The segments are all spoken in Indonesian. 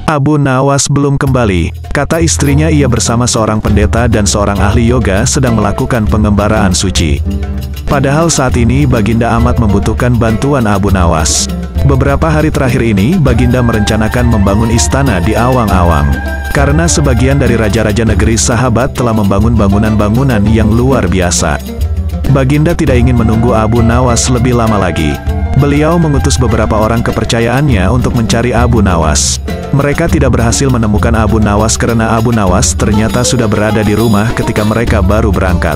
Abu Nawas belum kembali, kata istrinya. Ia bersama seorang pendeta dan seorang ahli yoga sedang melakukan pengembaraan suci. Padahal saat ini Baginda amat membutuhkan bantuan Abu Nawas. Beberapa hari terakhir ini Baginda merencanakan membangun istana di Awang-Awang. Karena sebagian dari raja-raja negeri sahabat telah membangun bangunan-bangunan yang luar biasa. Baginda tidak ingin menunggu Abu Nawas lebih lama lagi. Beliau mengutus beberapa orang kepercayaannya untuk mencari Abu Nawas. Mereka tidak berhasil menemukan Abu Nawas karena Abu Nawas ternyata sudah berada di rumah ketika mereka baru berangkat.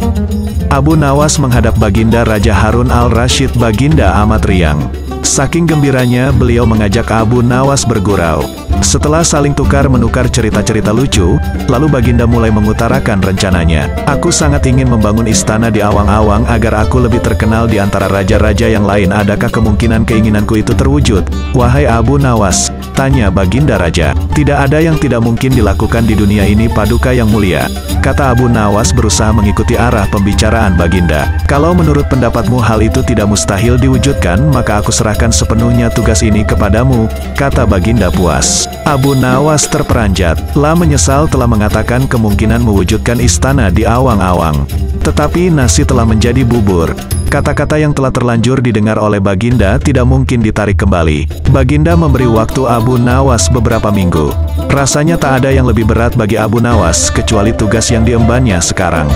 Abu Nawas menghadap Baginda Raja Harun al-Rashid. Baginda amat riang. Saking gembiranya, beliau mengajak Abu Nawas bergurau. Setelah saling tukar-menukar cerita-cerita lucu, lalu Baginda mulai mengutarakan rencananya. Aku sangat ingin membangun istana di Awang-Awang agar aku lebih terkenal di antara raja-raja yang lain. Adakah kemungkinan keinginanku itu terwujud? Wahai Abu Nawas, tanya Baginda Raja. Tidak ada yang tidak mungkin dilakukan di dunia ini, Paduka yang mulia, kata Abu Nawas berusaha mengikuti arah pembicaraan Baginda. Kalau menurut pendapatmu hal itu tidak mustahil diwujudkan, maka aku serahkan sepenuhnya tugas ini kepadamu, kata Baginda puas. Abu Nawas terperanjat, menyesal telah mengatakan kemungkinan mewujudkan istana di Awang-Awang. Tetapi nasi telah menjadi bubur. Kata-kata yang telah terlanjur didengar oleh Baginda tidak mungkin ditarik kembali. Baginda memberi waktu Abu Nawas beberapa minggu. Rasanya tak ada yang lebih berat bagi Abu Nawas kecuali tugas yang diembannya sekarang.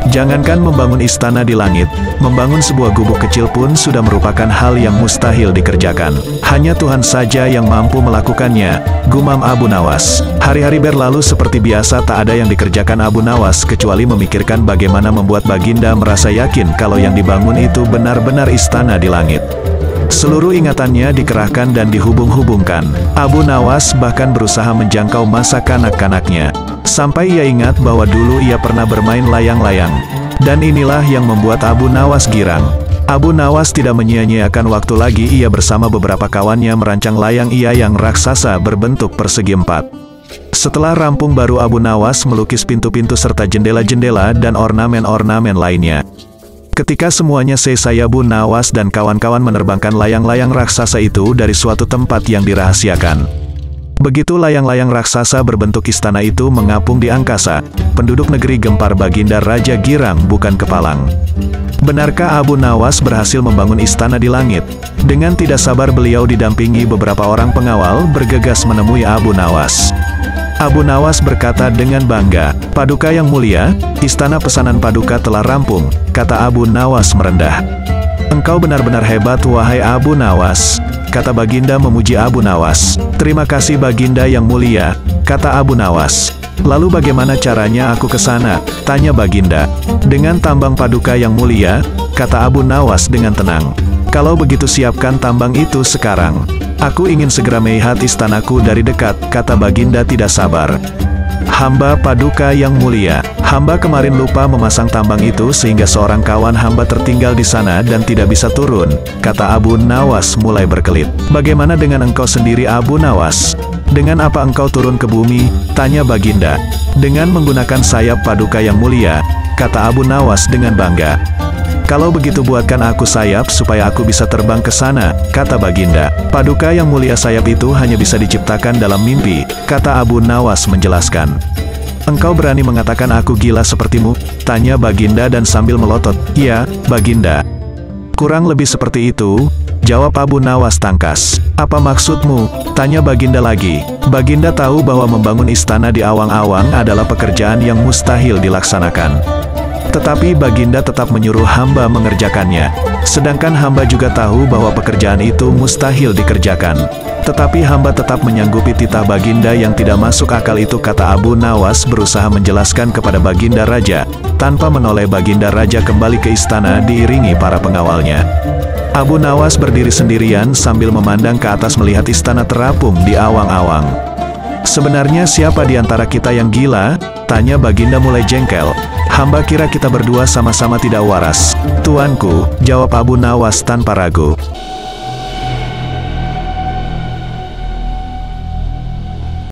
Jangankan membangun istana di langit, membangun sebuah gubuk kecil pun sudah merupakan hal yang mustahil dikerjakan. Hanya Tuhan saja yang mampu melakukannya, gumam Abu Nawas. Hari-hari berlalu seperti biasa, tak ada yang dikerjakan Abu Nawas kecuali memikirkan bagaimana membuat Baginda merasa yakin kalau yang dibangun itu benar-benar istana di langit. Seluruh ingatannya dikerahkan dan dihubung-hubungkan. Abu Nawas bahkan berusaha menjangkau masa kanak-kanaknya. Sampai ia ingat bahwa dulu ia pernah bermain layang-layang. Dan inilah yang membuat Abu Nawas girang. Abu Nawas tidak menyia-nyiakan waktu lagi. Ia bersama beberapa kawannya merancang layang yang raksasa berbentuk persegi 4. Setelah rampung, baru Abu Nawas melukis pintu-pintu serta jendela-jendela dan ornamen-ornamen lainnya. Ketika semuanya selesai, Abu Nawas dan kawan-kawan menerbangkan layang-layang raksasa itu dari suatu tempat yang dirahasiakan. Begitu layang-layang raksasa berbentuk istana itu mengapung di angkasa, penduduk negeri gempar. Baginda Raja girang bukan kepalang. Benarkah Abu Nawas berhasil membangun istana di langit? Dengan tidak sabar beliau didampingi beberapa orang pengawal bergegas menemui Abu Nawas. Abu Nawas berkata dengan bangga, Paduka yang mulia, istana pesanan Paduka telah rampung, kata Abu Nawas merendah. Engkau benar-benar hebat, wahai Abu Nawas, kata Baginda memuji Abu Nawas. Terima kasih Baginda yang mulia, kata Abu Nawas. Lalu bagaimana caranya aku ke sana? Tanya Baginda. Dengan tambang Paduka yang mulia, kata Abu Nawas dengan tenang. Kalau begitu siapkan tambang itu sekarang. Aku ingin segera melihat istanaku dari dekat, kata Baginda tidak sabar. Hamba Paduka yang mulia, hamba kemarin lupa memasang tambang itu sehingga seorang kawan hamba tertinggal di sana dan tidak bisa turun, kata Abu Nawas mulai berkelit. Bagaimana dengan engkau sendiri Abu Nawas? Dengan apa engkau turun ke bumi? Tanya Baginda. Dengan menggunakan sayap Paduka yang mulia, kata Abu Nawas dengan bangga. Kalau begitu buatkan aku sayap supaya aku bisa terbang ke sana, kata Baginda. Paduka yang mulia, sayap itu hanya bisa diciptakan dalam mimpi, kata Abu Nawas menjelaskan. Engkau berani mengatakan aku gila sepertimu? Tanya Baginda dan sambil melotot. Iya, Baginda. Kurang lebih seperti itu, jawab Abu Nawas tangkas. Apa maksudmu? Tanya Baginda lagi. Baginda tahu bahwa membangun istana di Awang-Awang adalah pekerjaan yang mustahil dilaksanakan. Tetapi Baginda tetap menyuruh hamba mengerjakannya. Sedangkan hamba juga tahu bahwa pekerjaan itu mustahil dikerjakan. Tetapi hamba tetap menyanggupi titah Baginda yang tidak masuk akal itu, kata Abu Nawas berusaha menjelaskan kepada Baginda Raja. Tanpa menoleh, Baginda Raja kembali ke istana diiringi para pengawalnya. Abu Nawas berdiri sendirian sambil memandang ke atas melihat istana terapung di Awang-Awang. Sebenarnya siapa di antara kita yang gila? Tanya Baginda mulai jengkel. Hamba kira kita berdua sama-sama tidak waras. Tuanku, jawab Abu Nawas tanpa ragu.